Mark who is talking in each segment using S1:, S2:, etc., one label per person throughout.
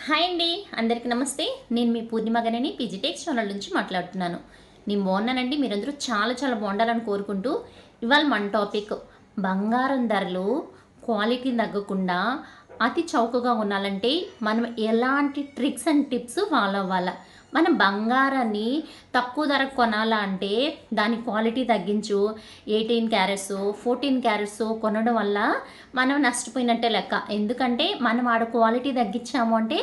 S1: Hi అండి, అందరికీ నమస్తే. నేను మీ పూర్ణిమ గనని పీజీటెక్ ఛానల్ నుంచి మాట్లాడుతున్నాను. నేను బాగున్నానండి. మీరందరూ చాలా చాలా బాగుండాలని కోరుకుంటూ ఇవాళ మన టాపిక్ బంగారం ధరలు క్వాలిటీని తగ్గకుండా అతి చౌకగా ఉండాలంటే మనం ఎలాంటి ట్రిక్స్ అండ్ టిప్స్ ఫాలో అవ్వాలా. మనం బంగారాన్ని తక్కువ ధరకు కొనాలా అంటే దాని క్వాలిటీ తగ్గించు 18 క్యారెట్స్ 14 క్యారెట్స్ కొనడం వల్ల మనం నష్టపోయినట్టే లెక్క. ఎందుకంటే మనం ఆడ క్వాలిటీ తగ్గించాము అంటే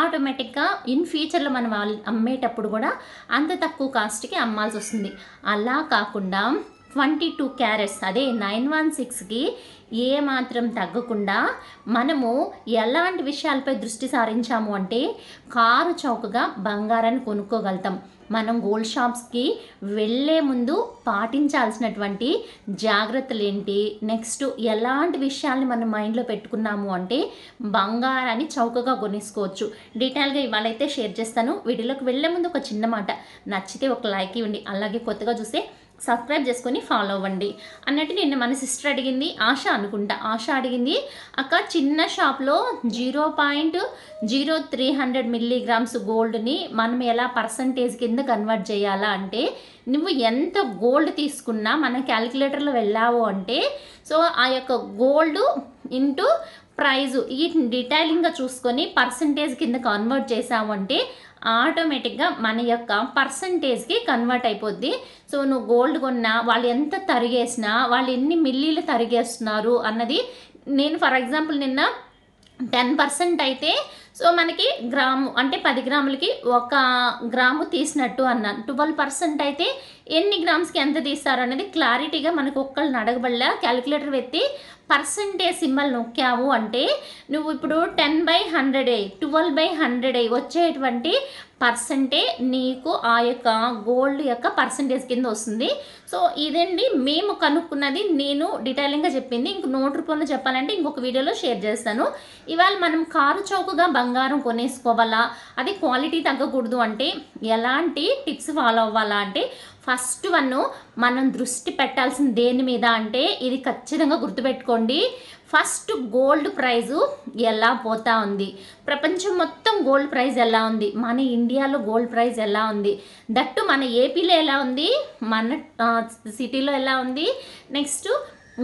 S1: ఆటోమేటిక్గా ఇన్ ఫ్యూచర్లో మనం అమ్మేటప్పుడు కూడా అంత తక్కువ కాస్ట్కి అమ్మాల్సి వస్తుంది. అలా కాకుండా 22 క్యారెట్స్ అదే 916కి ఏ మాత్రం తగ్గకుండా మనము ఎలాంటి విషయాలపై దృష్టి సారించాము అంటే కారు చౌకగా బంగారాన్ని కొనుక్కోగలుగుతాం. మనం గోల్డ్ షాప్స్కి వెళ్ళే ముందు పాటించాల్సినటువంటి జాగ్రత్తలు ఏంటి, నెక్స్ట్ ఎలాంటి విషయాల్ని మనం మైండ్లో పెట్టుకున్నాము అంటే బంగారాన్ని చౌకగా కొనేసుకోవచ్చు. డీటెయిల్గా ఇవాళ అయితే షేర్ చేస్తాను. వీడియోలోకి వెళ్ళే ముందు ఒక చిన్న మాట, నచ్చితే ఒక లైక్ ఇవ్వండి, అలాగే కొత్తగా చూస్తే సబ్స్క్రైబ్ చేసుకొని ఫాలో అవ్వండి. అన్నట్టు నిన్న మన సిస్టర్ అడిగింది, ఆశ అడిగింది, అక్క చిన్న షాప్లో 0.0300 మిల్లీగ్రామ్స్ గోల్డ్ని మనం ఎలా పర్సంటేజ్ కింద కన్వర్ట్ చేయాలా అంటే నువ్వు ఎంత గోల్డ్ తీసుకున్నా మన క్యాలిక్యులేటర్లో వెళ్ళావు అంటే సో ఆ యొక్క గోల్డ్ ఇంటూ ప్రైజు ఈ డీటెయిలింగ్గా చూసుకొని పర్సంటేజ్ కింద కన్వర్ట్ చేసావు అంటే ఆటోమేటిక్గా మన యొక్క పర్సంటేజ్కి కన్వర్ట్ అయిపోద్ది. సో నువ్వు గోల్డ్ కొన్నా వాళ్ళు ఎంత తరిగేసినా వాళ్ళు ఎన్ని మిల్లీలు తరిగేస్తున్నారు అన్నది నేను ఫర్ ఎగ్జాంపుల్ నిన్న 10% అయితే సో మనకి గ్రాము అంటే 10 గ్రాములకి 1 గ్రాము తీసినట్టు అన్నాను. 12% అయితే ఎన్ని గ్రామ్స్కి ఎంత తీస్తారు అనేది క్లారిటీగా మనకు ఒక్కళ్ళని అడగబడలా. క్యాలిక్యులేటర్ ఎత్తి పర్సంటేజ్ సింబల్ నొక్కావు అంటే నువ్వు ఇప్పుడు 10/100 12/100 వచ్చేటువంటి పర్సంటే నీకు ఆ యొక్క గోల్డ్ యొక్క పర్సంటేజ్ కింద వస్తుంది. సో ఇదండి మేము కనుక్కున్నది, నేను డీటెయిలింగ్గా చెప్పింది. ఇంక నోట్ రూపంలో చెప్పాలంటే ఇంకొక వీడియోలో షేర్ చేస్తాను. ఇవాళ మనం కారు చౌకగా బంగారం కొనేసుకోవాలా, అది క్వాలిటీ తగ్గకూడదు అంటే ఎలాంటి టిప్స్ ఫాలో అవ్వాలా అంటే ఫస్ట్ వన్ మనం దృష్టి పెట్టాల్సిన దేని మీద అంటే ఇది ఖచ్చితంగా గుర్తుపెట్టుకోండి. ఫస్ట్ గోల్డ్ ప్రైజు ఎలా పోతా ఉంది, ప్రపంచం మొత్తం గోల్డ్ ప్రైజ్ ఎలా ఉంది, మన ఇండియాలో గోల్డ్ ప్రైజ్ ఎలా ఉంది, దట్టు మన ఏపీలో ఎలా ఉంది, మన సిటీలో ఎలా ఉంది, నెక్స్ట్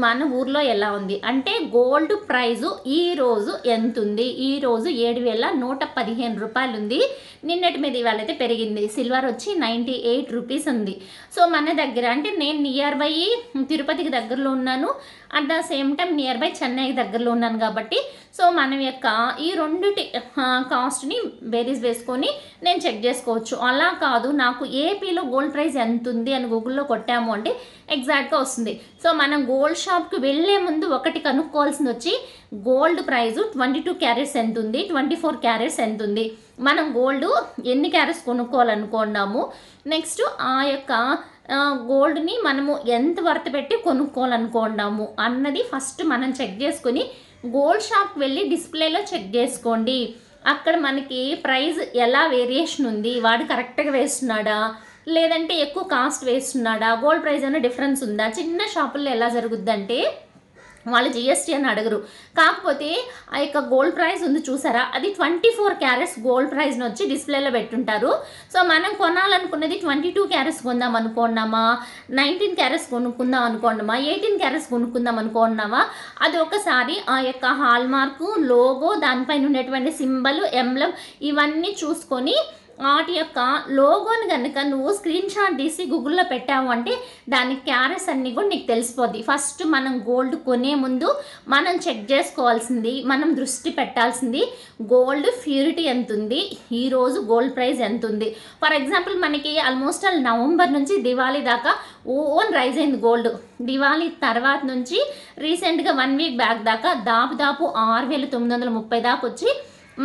S1: మన ఊర్లో ఎలా ఉంది అంటే గోల్డ్ ప్రైజు ఈరోజు ఎంత ఉంది. ఈరోజు 7,115 రూపాయలు ఉంది. నిన్నటి మీద ఇవాళ అయితే పెరిగింది. సిల్వర్ వచ్చి 98 రూపీస్ ఉంది. సో మన దగ్గర అంటే నేను నియర్ బై తిరుపతికి దగ్గరలో ఉన్నాను, at the same time near by చెన్నైకి దగ్గరలో ఉన్నాను కాబట్టి సో మనం యొక్క ఈ రెండుటి కాస్ట్ని బేరీస్ వేసుకొని నేను చెక్ చేసుకోవచ్చు. అలా కాదు నాకు ఏపీలో గోల్డ్ ప్రైస్ ఎంత ఉంది అని గూగుల్లో కొట్టాము అంటే ఎగ్జాక్ట్గా వస్తుంది. సో మనం గోల్డ్ షాప్కి వెళ్ళే ముందు ఒకటి కనుక్కోవాల్సింది వచ్చి గోల్డ్ ప్రైజు 22 క్యారెట్స్ ఎంత ఉంది, 24 క్యారెట్స్ ఎంత ఉంది, మనం గోల్డ్ ఎన్ని క్యారెట్స్ కొనుక్కోవాలనుకున్నాము, నెక్స్ట్ ఆ యొక్క గోల్డ్ని మనము ఎంత వర్త్ పెట్టి కొనుక్కోవాలనుకున్నాము అన్నది ఫస్ట్ మనం చెక్ చేసుకుని గోల్డ్ షాప్కి వెళ్ళి డిస్ప్లేలో చెక్ చేసుకోండి. అక్కడ మనకి ప్రైస్ ఎలా వేరియేషన్ ఉంది, వాడు కరెక్ట్గా వేస్తున్నాడా లేదంటే ఎక్కువ కాస్ట్ వేస్తున్నాడా, గోల్డ్ ప్రైస్ ఏమైనా డిఫరెన్స్ ఉందా. చిన్న షాపుల్లో ఎలా జరుగుద్దంటే వాళ్ళు జిఎస్టీ అని అడగరు, కాకపోతే ఆ యొక్క గోల్డ్ ప్రైస్ ఉంది చూసారా, అది 24 క్యారెట్స్ గోల్డ్ ప్రైస్ని వచ్చి డిస్ప్లేలో పెట్టుంటారు. సో మనం కొనాలనుకున్నది 22 క్యారెట్స్ కొందాం అనుకున్నామా, 19 క్యారెట్స్ కొనుక్కుందాం అనుకున్నామా, 18 క్యారెట్స్ కొనుక్కుందాం అనుకున్నామా, అది ఒకసారి ఆ యొక్క హాల్ మార్కు, లోగో, దానిపైన ఉండేటువంటి సింబల్, ఎంబ్లం ఇవన్నీ చూసుకొని వాటి యొక్క లోగోని కనుక నువ్వు స్క్రీన్ షాట్ తీసి గూగుల్లో పెట్టావు అంటే దాని క్యారెట్స్ అన్నీ కూడా నీకు తెలిసిపోద్ది. ఫస్ట్ మనం గోల్డ్ కొనే ముందు మనం చెక్ చేసుకోవాల్సింది, మనం దృష్టి పెట్టాల్సింది గోల్డ్ ప్యూరిటీ ఎంత ఉంది, ఈరోజు గోల్డ్ ప్రైస్ ఎంత ఉంది. ఫర్ ఎగ్జాంపుల్ మనకి ఆల్మోస్ట్ నవంబర్ నుంచి దివాళీ దాకా ఓన్ రైజ్ అయింది గోల్డ్. దివాళీ తర్వాత నుంచి రీసెంట్గా 1 వీక్ బ్యాక్ దాకా దాదాపు 6,930 దాకా వచ్చి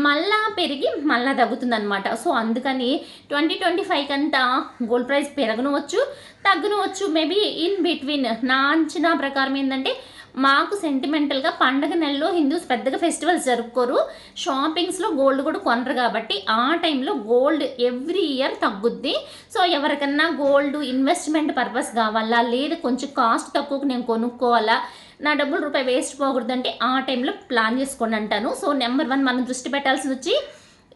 S1: మళ్ళా పెరిగి మళ్ళా తగ్గుతుందనమాట. సో అందుకని 2025 కంతా గోల్డ్ ప్రైస్ పెరగనవచ్చు తగ్గనవచ్చు, మేబీ ఇన్ బిట్వీన్. నా అంచనా ప్రకారం ఏంటంటే మాకు సెంటిమెంటల్గా పండగ నెలలో హిందూస్ పెద్దగా ఫెస్టివల్స్ జరుపుకోరు, షాపింగ్స్లో గోల్డ్ కూడా కొనరు కాబట్టి ఆ టైంలో గోల్డ్ ఎవ్రీ ఇయర్ తగ్గుద్ది. సో ఎవరికన్నా గోల్డ్ ఇన్వెస్ట్మెంట్ పర్పస్ కావాలా, లేదు కొంచెం కాస్ట్ తక్కువకు నేను కొనుక్కోవాలా, నా డబ్బులు రూపాయి వేస్ట్ పోకూడదంటే ఆ టైంలో ప్లాన్ చేసుకోండి అంటాను. సో నెంబర్ 1 మనం దృష్టి పెట్టాల్సింది వచ్చి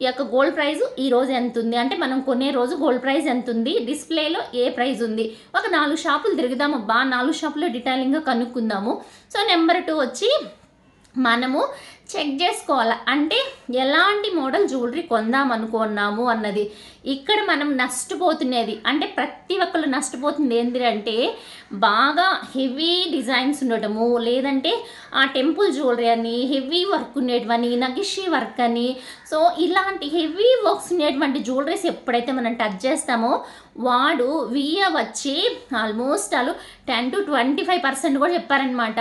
S1: ఈ యొక్క గోల్డ్ ప్రైస్ ఈ రోజు ఎంత ఉంది అంటే మనం కొనే రోజు గోల్డ్ ప్రైస్ ఎంత ఉంది, డిస్ప్లేలో ఏ ప్రైస్ ఉంది, ఒక 4 షాపులు తిరుగుదాము, 4 షాపులో డీటెయిలింగ్గా కనుక్కుందాము. సో నెంబర్ 2 వచ్చి మనము చెక్ చేసుకోవాలి అంటే ఎలాంటి మోడల్ జ్యువెలరీ కొందాం అనుకున్నాము అన్నది. ఇక్కడ మనం నష్టపోతున్నది అంటే ప్రతి ఒక్కరు నష్టపోతుంది ఏంటి అంటే బాగా హెవీ డిజైన్స్ ఉండటము, లేదంటే ఆ టెంపుల్ జ్యువెలరీ అని హెవీ వర్క్ ఉండేటివని, నగిషి వర్క్ అని. సో ఇలాంటి హెవీ వర్క్స్ ఉండేటువంటి జ్యువెలరీస్ ఎప్పుడైతే మనం టచ్ చేస్తామో వాడు వచ్చి ఆల్మోస్ట్ 10 to 25% కూడా చెప్పారనమాట.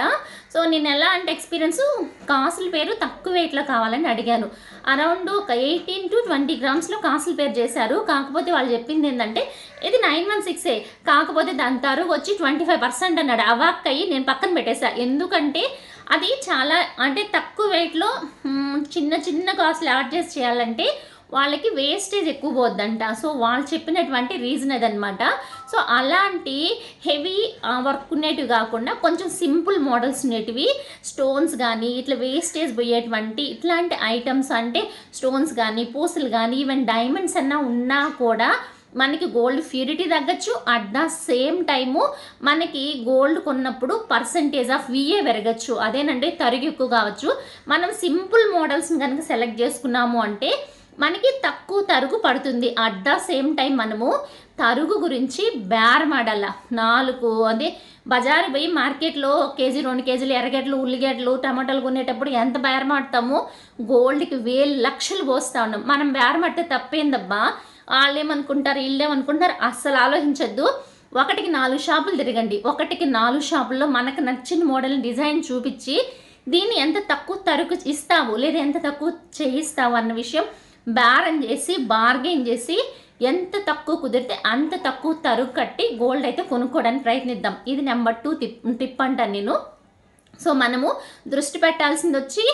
S1: సో నేను ఎలా అంటే ఎక్స్పీరియన్స్ కాసుల పేరు తక్కువ వెయిట్లో కావాలని అడిగాను. అరౌండ్ ఒక 18 to 20 గ్రామ్స్లో కాసుల పేరు చేశారు. కాకపోతే వాళ్ళు చెప్పింది ఏంటంటే ఇది 916 కాకపోతే దాని తరుగు వచ్చి 25% అన్నాడు. అవాక్కయ్యి నేను పక్కన పెట్టేసా. ఎందుకంటే అది చాలా అంటే తక్కువ వెయిట్లో చిన్న చిన్న కాసులు యాడ్ చేసి చేయాలంటే వాళ్ళకి వేస్టేజ్ ఎక్కువ పోద్దంట. సో వాళ్ళు చెప్పినటువంటి రీజన్ అదనమాట. సో అలాంటి హెవీ వర్క్ ఉండేటివి కాకుండా కొంచెం సింపుల్ మోడల్స్ ఉండేటివి, స్టోన్స్ కానీ ఇట్లా వేస్టేజ్ పోయేటువంటి ఇట్లాంటి ఐటమ్స్ అంటే స్టోన్స్ కానీ పూసలు కానీ ఈవెన్ డైమండ్స్ అన్నా ఉన్నా కూడా మనకి గోల్డ్ ప్యూరిటీ తగ్గచ్చు. అట్ ద సేమ్ టైము మనకి గోల్డ్ కొన్నప్పుడు పర్సంటేజ్ ఆఫ్ విఏ పెరగచ్చు. అదేనంటే తరుగు ఎక్కువ కావచ్చు. మనం సింపుల్ మోడల్స్ని కనుక సెలెక్ట్ చేసుకున్నాము అంటే మనకి తక్కువ తరుగు పడుతుంది. అట్ ద సేమ్ టైం మనము తరుగు గురించి బేరమాడాల. 4 అదే బజారు పోయి మార్కెట్లో 1 కేజీ 2 కేజీలు ఎర్రగడ్డలు ఉల్లిగడ్డలు టమాటాలు కొనేటప్పుడు ఎంత బేరమాడతామో గోల్డ్కి 1000 లక్షలు పోస్తూ ఉన్నాం. మనం బేరమాడితే తప్పేందబ్బా, వాళ్ళు ఏమనుకుంటారు వీళ్ళు ఏమనుకుంటారు అస్సలు ఆలోచించద్దు. 1కి 4 షాపులు తిరగండి. 1కి 4 షాపుల్లో మనకు నచ్చిన మోడల్ డిజైన్ చూపించి దీన్ని ఎంత తక్కువ తరుగు ఇస్తావు లేదా ఎంత తక్కువ చేయిస్తావు అన్న విషయం బేరం చేసి బార్గెన్ చేసి ఎంత తక్కువ కుదిరితే అంత తక్కువ తరుగు కట్టి గోల్డ్ అయితే కొనుక్కోవడానికి ప్రయత్నిద్దాం. ఇది నెంబర్ 2 టిప్ అంటాను నేను. సో మనము దృష్టి పెట్టాల్సింది వచ్చి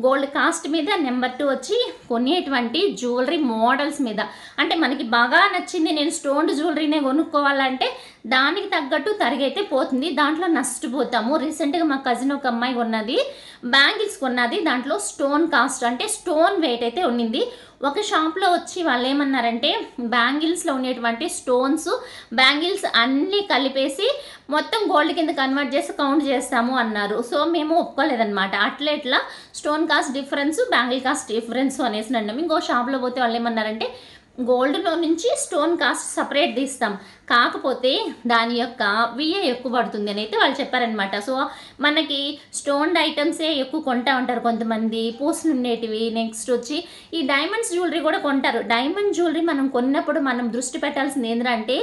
S1: గోల్డ్ కాస్ట్ మీద, నెంబర్ 2 వచ్చి కొనేటువంటి జ్యువెలరీ మోడల్స్ మీద. అంటే మనకి బాగా నచ్చింది నేను స్టోన్ జ్యువెలరీనే కొనుక్కోవాలంటే దానికి తగ్గట్టు తరిగైతే పోతుంది, దాంట్లో నష్టపోతాము. రీసెంట్గా మా కజిన్ ఒక అమ్మాయి కొన్నది, బ్యాంగిల్స్ కొన్నది, దాంట్లో స్టోన్ కాస్ట్ అంటే స్టోన్ వెయిట్ అయితే ఉండింది. ఒక షాప్లో వచ్చి వాళ్ళు ఏమన్నారంటే బ్యాంగిల్స్లో ఉండేటువంటి స్టోన్స్ బ్యాంగిల్స్ అన్నీ కలిపేసి మొత్తం గోల్డ్ కింద కన్వర్ట్ చేసి కౌంట్ చేస్తాము అన్నారు. సో మేము ఒప్పుకోలేదన్నమాట. అట్లా stone cost difference bangle cost difference అనేసి అన్నాం. ఇంకో షాప్లో పోతే వాళ్ళు ఏమన్నారంటే గోల్డ్లో నుంచి స్టోన్ కాస్ట్ సపరేట్ తీస్తాం, కాకపోతే దాని యొక్క విఏ ఎక్కువ పడుతుంది అని అయితే వాళ్ళు చెప్పారనమాట. సో మనకి స్టోన్ ఐటమ్సే ఎక్కువ కొంటా ఉంటారు కొంతమంది, పూసలు ఉండేటివి. నెక్స్ట్ వచ్చి ఈ డైమండ్స్ జ్యువెలరీ కూడా కొంటారు. డైమండ్ జ్యువెలరీ మనం కొన్నప్పుడు మనం దృష్టి పెట్టాల్సింది ఏంటంటే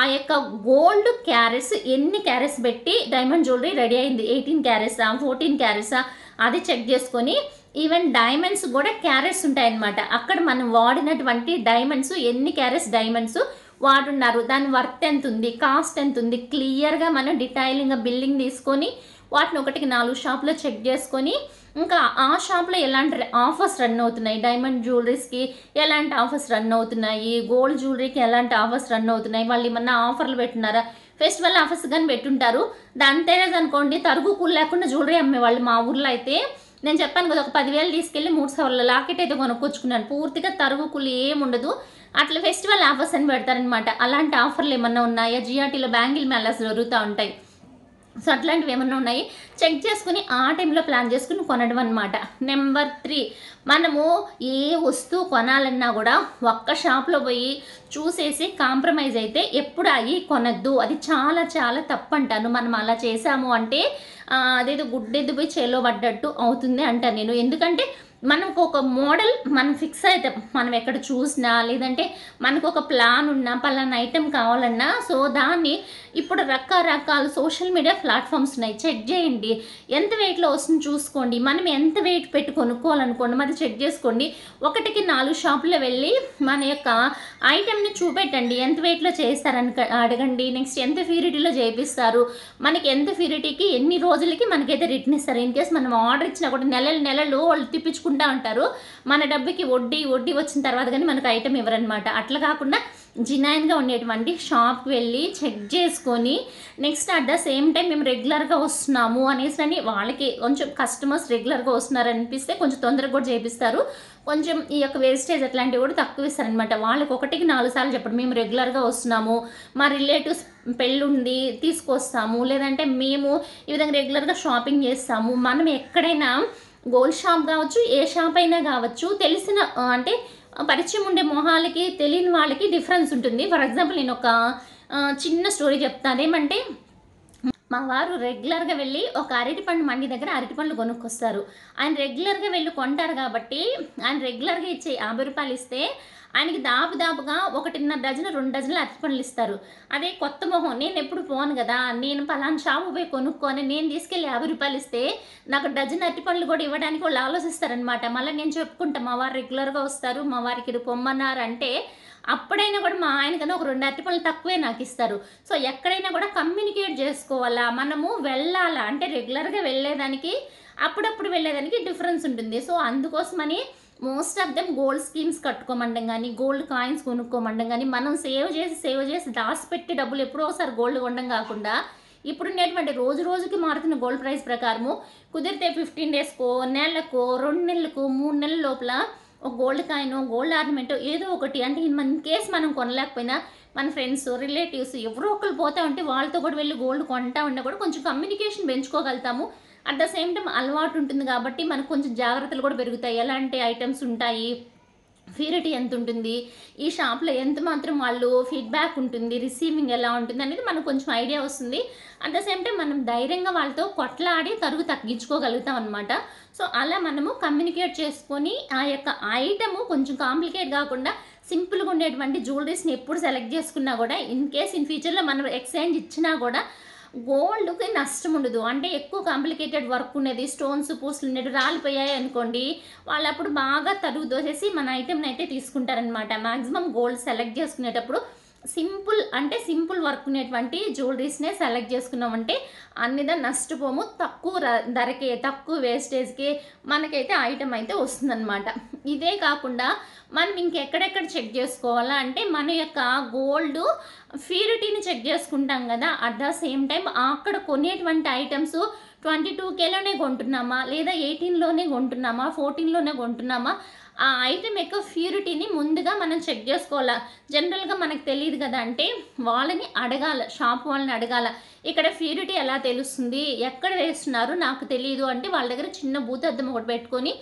S1: ఆ యొక్క గోల్డ్ క్యారెట్స్ ఎన్ని క్యారెట్స్ పెట్టి డైమండ్ జ్యువెలరీ రెడీ అయింది, 18 క్యారెట్సా 14 క్యారెట్సా అది చెక్ చేసుకొని, ఈవెన్ డైమండ్స్ కూడా క్యారెట్స్ ఉంటాయన్నమాట. అక్కడ మనం వాడినటువంటి డైమండ్స్ ఎన్ని క్యారెట్స్ డైమండ్స్ వాడున్నారు, దాని వర్త్ ఎంత ఉంది, కాస్ట్ ఎంత ఉంది, క్లియర్గా మనం డీటెయిలింగ్గా బిల్లింగ్ తీసుకొని వాటిని 1కి 4 షాప్లో చెక్ చేసుకొని ఇంకా ఆ షాప్లో ఎలాంటి ఆఫర్స్ రన్ అవుతున్నాయి, డైమండ్ జ్యువెలరీస్కి ఎలాంటి ఆఫర్స్ రన్ అవుతున్నాయి, గోల్డ్ జ్యువెలరీకి ఎలాంటి ఆఫర్స్ రన్ అవుతున్నాయి, వాళ్ళు ఏమన్నా ఆఫర్లు పెట్టున్నారా, ఫెస్టివల్ ఆఫర్స్ కానీ పెట్టుంటారు. దాంతేనే అనుకోండి తరుగు కూలు లేకుండా జ్యువెలరీ అమ్మేవాళ్ళు. మా ఊర్లో అయితే నేను చెప్పాను కదా ఒక 10,000 తీసుకెళ్ళి 3 సవర్ల లాకెట్ అయితే కొనుక్కొచ్చుకున్నాను. పూర్తిగా తరుగు కూలి ఏముండదు, అట్లా ఫెస్టివల్ ఆఫర్స్ అని పెడతారనమాట. అలాంటి ఆఫర్లు ఏమన్నా ఉన్నాయా, జిఆర్టీలో బ్యాంగిల్ మేళాస్ జరుగుతూ ఉంటాయి. సో అట్లాంటివి ఏమన్నా ఉన్నాయి చెక్ చేసుకుని ఆ టైంలో ప్లాన్ చేసుకుని కొనడం అనమాట. నెంబర్ 3 మనము ఏ వస్తువు కొనాలన్నా కూడా ఒక్క షాప్లో పోయి చూసేసి కాంప్రమైజ్ అయితే ఎప్పుడు అయ్యి కొనద్దు. అది చాలా చాలా తప్పు అంటాను. మనం అలా చేసాము అంటే అదేదో గుడ్డెద్దు పోయి చేలో పడ్డట్టు అవుతుంది అంటాను నేను. ఎందుకంటే మనకు ఒక మోడల్ మనం ఫిక్స్ అయితే మనం ఎక్కడ చూసినా లేదంటే మనకు ఒక ప్లాన్ ఉన్నా పలానా ఐటెం కావాలన్నా సో దాన్ని ఇప్పుడు రకరకాల సోషల్ మీడియా ప్లాట్ఫామ్స్ ఉన్నాయి, చెక్ చేయండి. ఎంత వెయిట్లో వస్తుంది చూసుకోండి. మనం ఎంత వెయిట్ పెట్టి కొనుక్కోవాలనుకోండి అది చెక్ చేసుకోండి. 1కి 4 షాపులో వెళ్ళి మన యొక్క ఐటెంని చూపెట్టండి, ఎంత వెయిట్లో చేస్తారని అడగండి. నెక్స్ట్ ఎంత ప్యూరిటీలో చేపిస్తారు, మనకి ఎంత ప్యూరిటీకి ఎన్ని రోజులకి మనకైతే రిటర్న్ ఇస్తారు. ఇన్ కేస్ మనం ఆర్డర్ ఇచ్చినా కూడా నెలలు వాళ్ళు తిప్పించుకుంటూ ఉంటారు. మన డబ్బుకి వడ్డీ వచ్చిన తర్వాత కానీ మనకు ఐటెం ఇవ్వరనమాట. అట్లా కాకుండా జినైన్గా ఉండేటువంటి షాప్కి వెళ్ళి చెక్ చేసుకొని next at the same time మేము రెగ్యులర్గా వస్తున్నాము అనేసి అని వాళ్ళకి కొంచెం కస్టమర్స్ రెగ్యులర్గా వస్తున్నారు అనిపిస్తే కొంచెం తొందరగా కూడా చేపిస్తారు. కొంచెం ఈ యొక్క వేస్టేజ్ అట్లాంటివి కూడా తక్కువ ఇస్తారనమాట. వాళ్ళకి ఒకటికి 4 సార్లు చెప్పడం, మేము రెగ్యులర్గా వస్తున్నాము, మా రిలేటివ్స్ పెళ్ళుంది తీసుకొస్తాము, లేదంటే మేము ఈ విధంగా రెగ్యులర్గా షాపింగ్ చేస్తాము. మనం ఎక్కడైనా గోల్డ్ షాప్ కావచ్చు, ఏ షాప్ అయినా కావచ్చు, తెలిసిన అంటే పరిచయం ఉండే మొహాలకి తెలియని వాళ్ళకి డిఫరెన్స్ ఉంటుంది. ఫర్ ఎగ్జాంపుల్ నేను ఒక చిన్న స్టోరీ చెప్తాను. ఏమంటే మా వారు రెగ్యులర్గా వెళ్ళి ఒక అరటిపండు మండి దగ్గర అరటిపండ్లు కొనుక్కొస్తారు. ఆయన రెగ్యులర్గా వెళ్ళి కొంటారు కాబట్టి ఆయన రెగ్యులర్గా ఇచ్చే రూ. 50 ఇస్తే ఆయనకి దాపుగా 1.5 డజను 2 డజన్లు అరటిపండ్లు ఇస్తారు. అదే కొత్త మొహం, నేను ఎప్పుడు పోను కదా, నేను పలానా షాపు పోయి కొనుక్కొని నేను తీసుకెళ్ళి రూ. 50 ఇస్తే నాకు డజన్ అరటిపండ్లు కూడా ఇవ్వడానికి వాళ్ళు ఆలోచిస్తారనమాట. మళ్ళీ నేను చెప్పుకుంటా మా వారు రెగ్యులర్గా వస్తారు, మా వారికి ఇది పొమ్మన్నారు అంటే అప్పుడైనా కూడా మా ఆయన కన్నా ఒక 2 అరటిపండ్లు తక్కువే నాకు ఇస్తారు. సో ఎక్కడైనా కూడా కమ్యూనికేట్ చేసుకోవాలా, మనము వెళ్ళాలా అంటే రెగ్యులర్గా వెళ్ళేదానికి అప్పుడప్పుడు వెళ్ళేదానికి డిఫరెన్స్ ఉంటుంది. సో అందుకోసమని most of them gold schemes కట్టుకోమండం కానీ, గోల్డ్ కాయిన్స్ కొనుక్కోమండం కానీ, మనం సేవ్ చేసి దాచిపెట్టి డబ్బులు ఎప్పుడో ఒకసారి గోల్డ్ కొనడం కాకుండా ఇప్పుడున్నటువంటి రోజుకి మారుతున్న గోల్డ్ ప్రైస్ ప్రకారము కుదిరితే 15 డేస్కో, నెలకో, 2 నెలలకు, 3 నెలల లోపల ఒక గోల్డ్ కాయిన్, గోల్డ్ ఆర్నమెంట్ ఏదో ఒకటి అంటే ఇన్ కేస్ మనం కొనలేకపోయినా మన ఫ్రెండ్స్, రిలేటివ్స్ ఎవరో ఒకరు పోతా ఉంటే వాళ్ళతో కూడా వెళ్ళి గోల్డ్ కొంటా ఉన్నా కూడా కొంచెం కమ్యూనికేషన్ పెంచుకోగలుగుతాము. అట్ ద సేమ్ టైం అలవాటు ఉంటుంది కాబట్టి మనకు కొంచెం జాగ్రత్తలు కూడా పెరుగుతాయి. ఎలాంటి ఐటమ్స్ ఉంటాయి, ప్యూరిటీ ఎంత ఉంటుంది, ఈ షాప్లో ఎంత మాత్రం వాళ్ళు ఫీడ్బ్యాక్ ఉంటుంది, రిసీవింగ్ ఎలా ఉంటుంది అనేది మనకు కొంచెం ఐడియా వస్తుంది. అట్ ద సేమ్ టైం మనం ధైర్యంగా వాళ్ళతో కొట్లాడి తరుగు తగ్గించుకోగలుగుతాం అనమాట. సో అలా మనము కమ్యూనికేట్ చేసుకొని ఆ యొక్క ఐటము కొంచెం కాంప్లికేట్ కాకుండా సింపుల్గా ఉండేటువంటి జ్యువెలరీస్ని ఎప్పుడు సెలెక్ట్ చేసుకున్నా కూడా ఇన్ కేస్ ఇన్ ఫ్యూచర్లో మనం ఎక్స్చేంజ్ ఇచ్చినా కూడా గోల్డ్కి నష్టం ఉండదు. అంటే ఎక్కువ కాంప్లికేటెడ్ వర్క్ ఉండేది, స్టోన్స్ పూసలు ఉండేది రాలిపోయాయి అనుకోండి, వాళ్ళు అప్పుడు బాగా తరుగు దోసేసి మన ఐటెంని అయితే తీసుకుంటారనమాట. మ్యాక్సిమం గోల్డ్ సెలెక్ట్ చేసుకునేటప్పుడు సింపుల్ వర్క్ ఉండేటువంటి జ్యువెలరీస్నే సెలెక్ట్ చేసుకున్నామంటే అన్నిదా నష్టపోము, తక్కువ ధరకే, తక్కువ వేస్టేజ్కి మనకైతే ఐటమ్ అయితే వస్తుందన్నమాట. ఇదే కాకుండా మనం ఇంకెక్కడెక్కడ చెక్ చేసుకోవాలా అంటే మన యొక్క గోల్డ్ ప్యూరిటీని చెక్ చేసుకుంటాం కదా. అట్ ద సేమ్ టైం అక్కడ కొనేటువంటి ఐటమ్స్ 22Kలోనే కొంటున్నామా, లేదా 18లోనే కొంటున్నామా, 14లోనే కొంటున్నామా, ఆ ఐటెం యొక్క ప్యూరిటీని ముందుగా మనం చెక్ చేసుకోవాలా. జనరల్గా మనకు తెలియదు కదా అంటే వాళ్ళని అడగాల, షాప్ వాళ్ళని అడగాల, ఇక్కడ ప్యూరిటీ ఎలా తెలుస్తుంది, ఎక్కడ వేస్తున్నారు నాకు తెలియదు అంటే వాళ్ళ దగ్గర చిన్న భూతద్దం ఒకటి పెట్టుకొని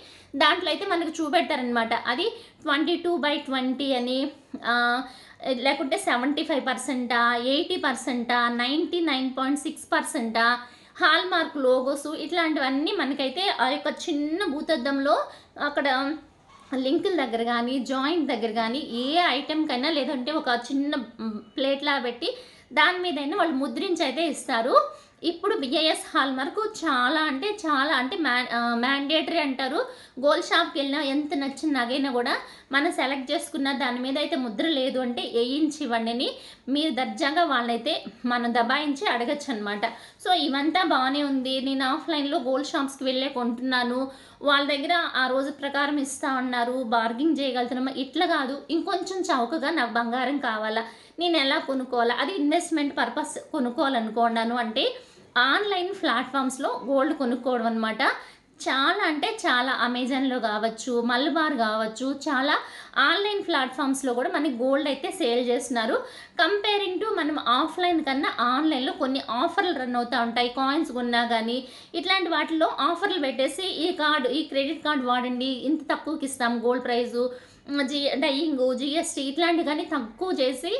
S1: దాంట్లో అయితే మనకు చూపెడతారనమాట. అది 22/20 అని, లేకుంటే 75%, 80%, 99.6%, హాల్ మార్క్ లోగోస్ ఇట్లాంటివన్నీ మనకైతే ఆ యొక్క చిన్న భూతద్దంలో అక్కడ లింకుల దగ్గర కానీ, జాయింట్ దగ్గర కానీ ఏ ఐటెంకైనా లేదంటే ఒక చిన్న ప్లేట్లా పెట్టి దాని మీదైనా వాళ్ళు ముద్రించి అయితే ఇస్తారు. ఇప్పుడు బిఐఎస్ హాల్ మార్కు చాలా అంటే మ్యాండేటరీ అంటారు. గోల్డ్ షాప్కి వెళ్ళినా ఎంత నచ్చిన నగైనా కూడా మనం సెలెక్ట్ చేసుకున్న దాని మీద అయితే ముద్ర లేదు అంటే వేయించి ఇవ్వండి అని మీరు దర్జాగా వాళ్ళైతే మనం దబాయించి అడగచ్చు అనమాట. సో ఇవంతా బాగానే ఉంది, నేను ఆఫ్లైన్లో గోల్డ్ షాప్స్కి వెళ్ళే కొంటున్నాను, వాళ్ళ దగ్గర ఆ రోజు ప్రకారం ఇస్తా ఉన్నారు, బార్గింగ్ చేయగలుగుతున్నామా, ఇట్లా కాదు ఇంకొంచెం చౌకగా నాకు బంగారం కావాలా, నేను ఎలా కొనుక్కోవాలా, అది ఇన్వెస్ట్మెంట్ పర్పస్ కొనుక్కోవాలనుకున్నాను అంటే ఆన్లైన్ ప్లాట్ఫామ్స్లో గోల్డ్ కొనుక్కోవడం అనమాట. చాలా అంటే చాలా అమెజాన్లో కావచ్చు, మల్బార్ కావచ్చు, చాలా ఆన్లైన్ ప్లాట్ఫామ్స్లో కూడా మనకి గోల్డ్ అయితే సేల్ చేస్తున్నారు. కంపేరింగ్ టు మనం ఆఫ్లైన్ కన్నా ఆన్లైన్లో కొన్ని ఆఫర్లు రన్ అవుతూ ఉంటాయి. కాయిన్స్ కొన్నా కానీ ఇట్లాంటి వాటిల్లో ఆఫర్లు పెట్టేసి ఈ క్రెడిట్ కార్డు వాడండి ఇంత తక్కువకి ఇస్తాం గోల్డ్ ప్రైజు, డయింగ్, జిఎస్టీ ఇట్లాంటివి కానీ తక్కువ చేసి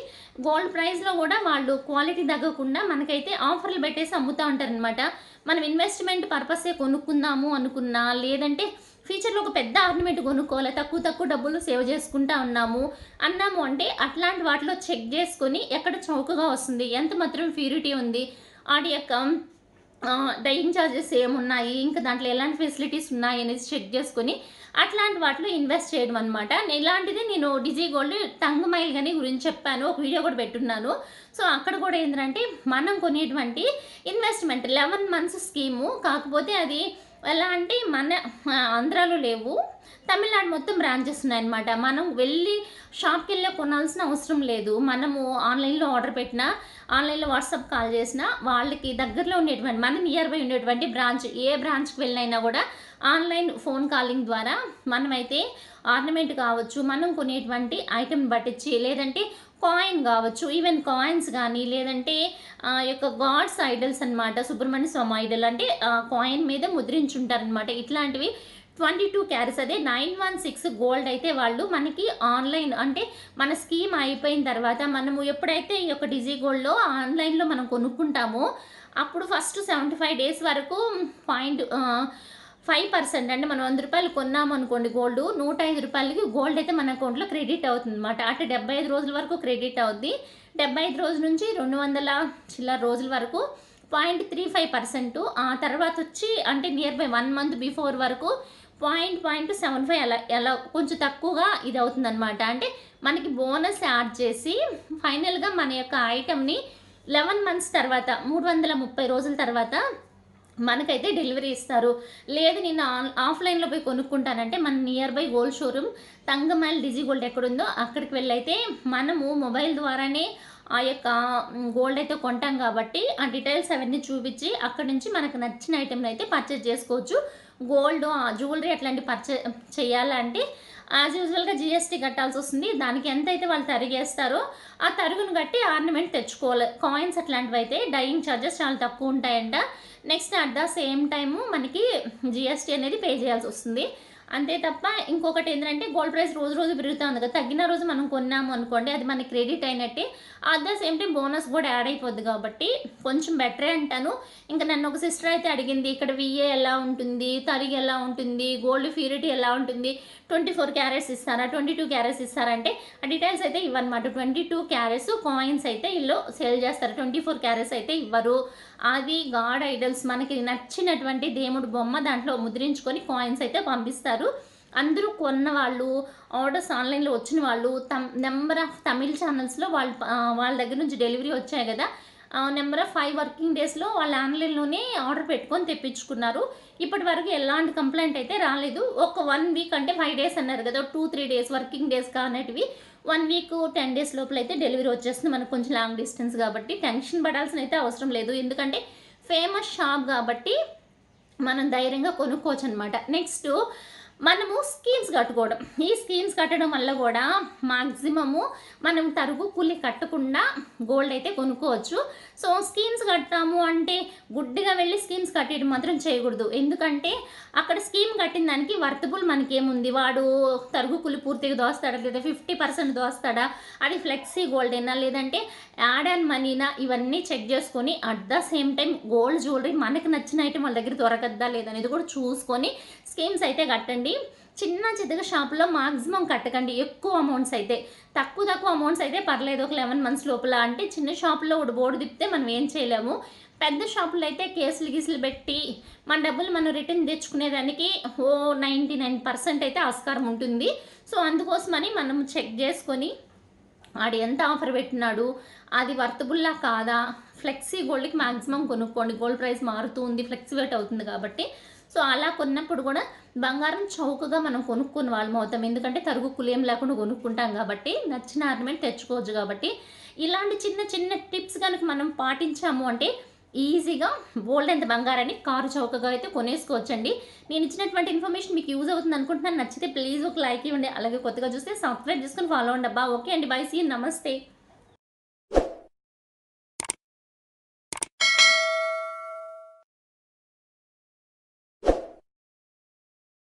S1: గోల్డ్ ప్రైస్లో కూడా వాళ్ళు క్వాలిటీ తగ్గకుండా మనకైతే ఆఫర్లు పెట్టేసి అమ్ముతూ ఉంటారనమాట. మనం ఇన్వెస్ట్మెంట్ పర్పసే కొనుక్కుందాము అనుకున్నా, లేదంటే ఫ్యూచర్లో ఒక పెద్ద ఆర్నమెంట్ కొనుక్కోవాలి, తక్కువ డబ్బులు సేవ్ చేసుకుంటా అన్నాము అంటే అట్లాంటి వాటిలో చెక్ చేసుకొని ఎక్కడ చౌకగా వస్తుంది, ఎంత మాత్రం ప్యూరిటీ ఉంది, వాటి యొక్క డయింగ్ ఛార్జెస్ ఏమున్నాయి, ఇంకా దాంట్లో ఎలాంటి ఫెసిలిటీస్ ఉన్నాయి అనేది చెక్ చేసుకొని అట్లాంటి వాటిలో ఇన్వెస్ట్ చేయడం అనమాట. ఇలాంటిది నేను డిజీ గోల్డ్ టంగుమైల్ కానీ గురించి చెప్పాను, ఒక వీడియో కూడా పెట్టున్నాను. సో అక్కడ కూడా ఏంటంటే మనం కొనేటువంటి ఇన్వెస్ట్మెంట్ 11 months స్కీము, కాకపోతే అది ఎలా అంటే మన ఆంధ్రాలో లేవు, తమిళనాడు మొత్తం బ్రాంచెస్ ఉన్నాయన్నమాట. మనం వెళ్ళి షాప్‌కెళ్ళే కొనాల్సిన అవసరం లేదు. మనము ఆన్‌లైన్‌లో ఆర్డర్ పెట్టినా, ఆన్‌లైన్‌లో వాట్సాప్ కాల్ చేసినా, వాళ్ళకి దగ్గరలో ఉండేటువంటి మన నియర్ బై ఉండేటువంటి బ్రాంచ్ ఏ బ్రాంచ్‌కి వెళ్ళినైనా గూడా ఆన్‌లైన్ ఫోన్ కాలింగ్ ద్వారా మనమైతే ఆర్నమెంట్ కావచ్చు, మనం కొనేటువంటి ఐటెమ్‌ని బట్టిచ్చి, లేదంటే కాయిన్ గావచ్చు, ఈవెన్ కాయిన్స్ గానీ, లేదంటే యొక్క గాడ్స్ ఐడల్స్ అనమాట. సుబ్రహ్మణ్య స్వామి ఐడల్ అంటే కాయిన్ మీద ముద్రించుంటారనమాట. ఇట్లాంటివి 22 క్యారెట్స్ అదే 916 గోల్డ్ అయితే వాళ్ళు మనకి ఆన్‌లైన్ అంటే మన స్కీమ్ అయిపోయిన తర్వాత మనము ఎప్పుడైతే ఈ యొక్క డిజీ గోల్డ్‌లో ఆన్‌లైన్‌లో మనం కొనుక్కుంటామో అప్పుడు ఫస్ట్ 75 డేస్ వరకు 5% అంటే మనం రూ. 100 కొన్నామనుకోండి గోల్డు, రూ. 105కి గోల్డ్ అయితే మన అకౌంట్‌లో క్రెడిట్ అవుతుందన్నమాట. అంటే 75 రోజుల వరకు క్రెడిట్ అవుద్ది. 75 రోజుల నుంచి 200 చిల్లర రోజుల వరకు 0.35%. ఆ తర్వాతొచ్చి అంటే నియర్ బై 1 మంత్ బిఫోర్ వరకు 0.75 అలా కొంచెం తక్కువగా ఇదవుతుందనమాట. అంటే మనకి బోనస్ యాడ్ చేసి ఫైనల్‌గా మన యొక్క ఐటెమ్‌ని 11 మంత్స్ తర్వాత 330 రోజుల తర్వాత మనకైతే డెలివరీ ఇస్తారు. లేదు నేను ఆఫ్‌లైన్‌లో పోయి కొనుక్కుంటానంటే మన near by gold showroom Thangamayil digi gold ఎక్కడుందో అక్కడికి వెళ్ళైతే మనము మొబైల్ ద్వారానే ఆ యొక్క గోల్డ్ అయితే కొంటాం కాబట్టి ఆ డీటెయిల్స్ అవన్నీ చూపించి అక్కడి నుంచి మనకు నచ్చిన ఐటెంని అయితే పర్చేజ్ చేసుకోవచ్చు. గోల్డ్, జ్యువెలరీ అట్లాంటివి చేయాలంటే యాజ్ యూజువల్‌గా జీఎస్టీ కట్టాల్సొస్తుంది. దానికి ఎంతైతే వాళ్ళు తరిగేస్తారో ఆ తరుగును బట్టి ఆర్నమెంట్ తెచ్చుకోవాలి. కాయిన్స్ అట్లాంటివైతే డైయింగ్ చార్జెస్ చాలా తక్కువుంటాయంట. Next at the same time మనకి జీఎస్టీ అనేది పే చేయాల్సొస్తుంది. అంతే తప్ప ఇంకొకటేంటంటే గోల్డ్ ప్రైస్ రోజు రోజు పెరుగుతా ఉంది కదా! తగ్గిన రోజు మనం కొన్నాము అనుకోండి అది మనకి క్రెడిట్ అయినట్టే. At the same time bonus కూడా యాడ్ అయిపోద్ది కాబట్టి కొంచెం బెటరే అంటాను. ఇంకా నన్ను ఒక సిస్టర్ అయితే అడిగింది, ఇక్కడ విఏ ఎలా ఉంటుంది? తరిగు ఎలా ఉంటుంది? గోల్డ్ ప్యూరిటీ ఎలా ఉంటుంది? 24 క్యారెట్స్ ఇస్తారా? 22 క్యారెట్స్ ఇస్తారా? అంటే ఆ డీటెయిల్స్ అయితే ఇవ్వనమాట. 22 క్యారెట్స్ కాయిన్స్ అయితే ఈళ్ళు సేల్ చేస్తారు. 24 క్యారెట్స్ అయితే ఇవ్వరు. అది గాడ్ ఐడల్స్ మనకి నచ్చినటువంటి దేవుడి బొమ్మ దాంట్లో ముద్రించుకొని కాయిన్స్ అయితే పంపిస్తారు. అందరూ కొన్నవాళ్ళు, ఆర్డర్స్ ఆన్‌లైన్‌లో వచ్చిన వాళ్ళు, నంబర్ ఆఫ్ తమిళ్ ఛానల్స్‌లో వాళ్ళ దగ్గర నుంచి డెలివరీ వచ్చాయి గదా! నంబర్ ఆఫ్ 5 వర్కింగ్ డేస్‌లో వాళ్ళు ఆన్‌లైన్‌లోనే ఆర్డర్ పెట్టుకొని తెప్పించుకున్నారు. ఇప్పటి వరకు ఎలాంటి కంప్లెయింట్ అయితే రాలేదు. ఒక 1 వీక్ అంటే 5 డేస్ అన్నారు గదా! 2, 3 డేస్ వర్కింగ్ డేస్ కానటివి 1 వీక్ 10 డేస్ లోపలైతే డెలివరీ వచ్చేస్తుంది. మనకు కొంచెం లాంగ్ డిస్టెన్స్ కాబట్టి టెన్షన్ పడాల్సిన అయితే అవసరం లేదు. ఎందుకంటే ఫేమస్ షాప్ గాబట్టి మనం ధైర్యంగా కొనుక్కోవచ్చనమాట. నెక్స్టు మనము స్కీమ్స్ కట్టుకోవడం. ఈ స్కీమ్స్ కట్టడం వల్ల గూడా మాక్సిమము మనం తరుగు కూలి కట్టకుండా గోల్డ్ అయితే కొనుక్కోవచ్చు. సో, స్కీమ్స్ కడతాము అంటే గుడ్డిగా వెళ్ళి స్కీమ్స్ కట్టేయడం మాత్రం చేయకూడదు. ఎందుకంటే అక్కడ స్కీమ్ కట్టిన దానికి వర్తబుల్ మనకేముంది? వాడు తరుగు కూలి పూర్తిగా దోస్తాడా? లేదా 50% దోస్తాడా? అది ఫ్లెక్సీ గోల్డేనా? లేదంటే యాడ్ ఆన్ మనీనా? ఇవన్నీ చెక్ చేసుకొని at the same time gold jewellery మనకు నచ్చిన ఐటెం వాళ్ళ దగ్గర దొరకద్దా లేదనేది కూడా చూసుకొని స్కీమ్స్ అయితే కట్టండి. చిన్న చితక షాపులో మాక్సిమం కట్టకండి. ఎక్కువ అమౌంట్స్ అయితే తక్కువ అమౌంట్స్ అయితే పర్లేదు. ఒక 11 మంత్స్ లోపల అంటే చిన్న షాపులో ఒకటి బోర్డు తిప్పితే మనం ఏం చేయలేము. పెద్ద షాపులో అయితే కేసులు గీసులు పెట్టి మన డబ్బులు మనం రిటర్న్ తెచ్చుకునేదానికి 99% అయితే ఆస్కారం ఉంటుంది. సో, అందుకోసమని మనం చెక్ చేసుకొని ఆడు ఎంత ఆఫర్ పెట్టినాడు, అది వర్తబుల్లా కాదా, ఫ్లెక్సీ గోల్డ్‌కి మాక్సిమం కొనుక్కోండి. గోల్డ్ ప్రైస్ మారుతూ ఉంది, ఫ్లక్చువేట్ అవుతుంది కాబట్టి. సో, అలా కొన్నప్పుడు కూడా బంగారం చౌకగా మనం కొనుక్కున్న వాళ్ళం అవుతాం. ఎందుకంటే తరుగు కులేం లేకుండా కొనుక్కుంటాం కాబట్టి, నచ్చిన ఆర్నమెంట్ తెచ్చుకోవచ్చు కాబట్టి, ఇలాంటి చిన్న చిన్న టిప్స్ గనుక మనం పాటించాము అంటే ఈజీగా బోలెడంత బంగారాన్ని కారు చౌకగా అయితే కొనేసుకోవచ్చండి. నేను ఇచ్చినటువంటి ఇన్ఫర్మేషన్ మీకు యూజ్ అవుతుంది అనుకుంటున్నాను. నచ్చితే ప్లీజ్ ఒక లైక్ ఇవ్వండి. అలాగే కొత్తగా చూస్తే సబ్స్క్రైబ్ చేసుకొని ఫాలో అవ్వండి అబ్బా. ఓకే అండి. బై. See you. నమస్తే.